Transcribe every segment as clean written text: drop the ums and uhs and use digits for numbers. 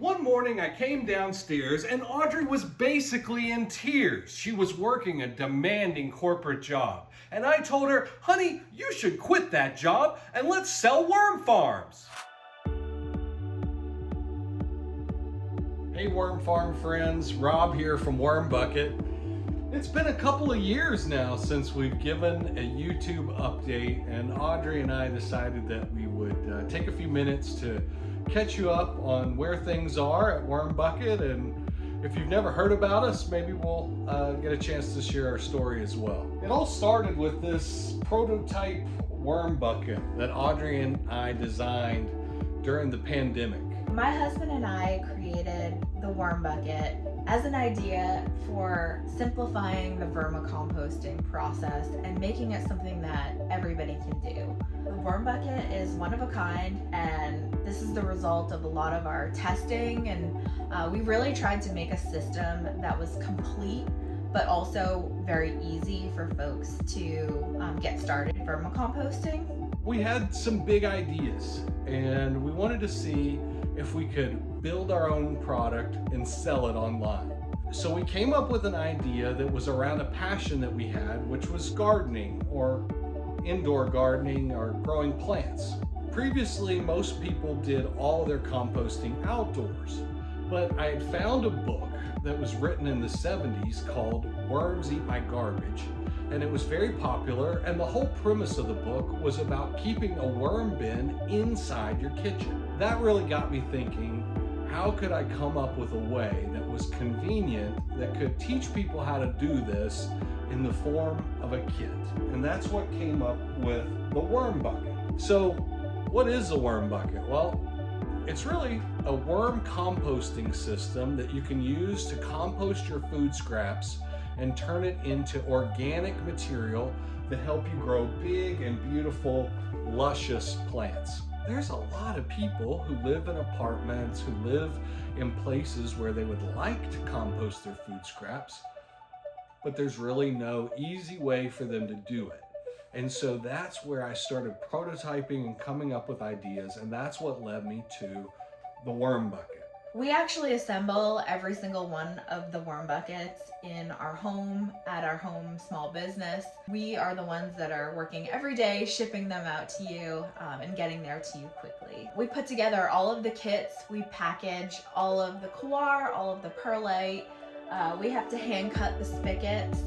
One morning I came downstairs and Audrey was basically in tears. She was working a demanding corporate job. And I told her, honey, you should quit that job and let's sell worm farms. Hey Worm Farm friends, Rob here from Worm Bucket. It's been a couple of years now since we've given a YouTube update, and Audrey and I decided that we would take a few minutes to catch you up on where things are at Worm Bucket, and if you've never heard about us, maybe we'll get a chance to share our story as well. It all started with this prototype worm bucket that Audrey and I designed during the pandemic. My husband and I created the worm bucket as an idea for simplifying the vermicomposting process and making it something that everybody can do. The worm bucket is one of a kind, and this is the result of a lot of our testing, and we really tried to make a system that was complete but also very easy for folks to get started vermicomposting. We had some big ideas, and we wanted to see if we could build our own product and sell it online. So we came up with an idea that was around a passion that we had, which was gardening, or indoor gardening, or growing plants. Previously, most people did all their composting outdoors, but I had found a book that was written in the 70s called Worms Eat My Garbage, and it was very popular, and the whole premise of the book was about keeping a worm bin inside your kitchen. That really got me thinking, how could I come up with a way that was convenient, that could teach people how to do this in the form of a kit? And that's what came up with the worm bucket. So what is a worm bucket? Well, it's really a worm composting system that you can use to compost your food scraps and turn it into organic material that help you grow big and beautiful, luscious plants. There's a lot of people who live in apartments, who live in places where they would like to compost their food scraps, but there's really no easy way for them to do it. And so that's where I started prototyping and coming up with ideas, and that's what led me to the worm bucket. We actually assemble every single one of the worm buckets in our home, at our home small business. We are the ones that are working every day, shipping them out to you and getting there to you quickly. We put together all of the kits, we package all of the coir, all of the perlite. We have to hand cut the spigots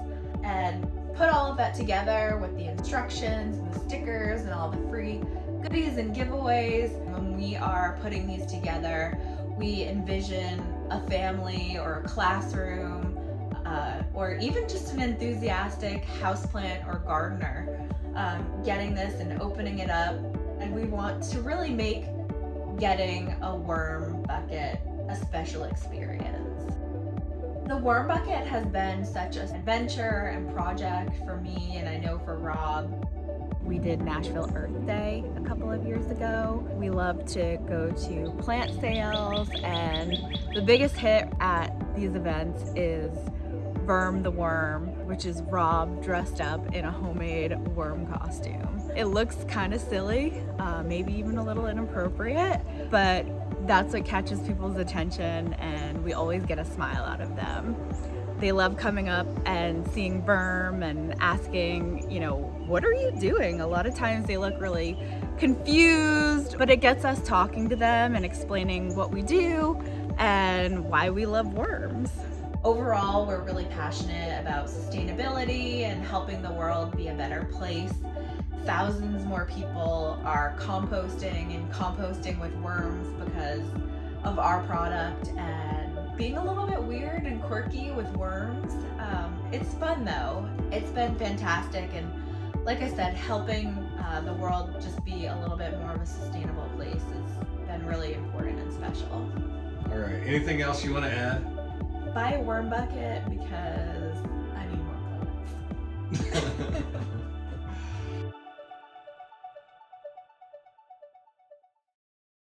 and put all of that together with the instructions and the stickers and all the free goodies and giveaways. When we are putting these together, we envision a family or a classroom or even just an enthusiastic houseplant or gardener getting this and opening it up. And we want to really make getting a worm bucket a special experience. The worm bucket has been such an adventure and project for me, and I know for Rob. We did Nashville Earth Day a couple of years ago. We love to go to plant sales, and the biggest hit at these events is Verm the Worm, which is Rob dressed up in a homemade worm costume. It looks kind of silly, maybe even a little inappropriate, but that's what catches people's attention, and we always get a smile out of them. They love coming up and seeing Verm and asking, what are you doing? A lot of times they look really confused, but it gets us talking to them and explaining what we do and why we love worms. Overall, we're really passionate about sustainability and helping the world be a better place. Thousands more people are composting with worms because of our product, and being a little bit weird and quirky with worms. It's fun though. It's been fantastic, and like I said, helping the world just be a little bit more of a sustainable place has been really important and special. All right, anything else you want to add? Buy a worm bucket because I need more plants.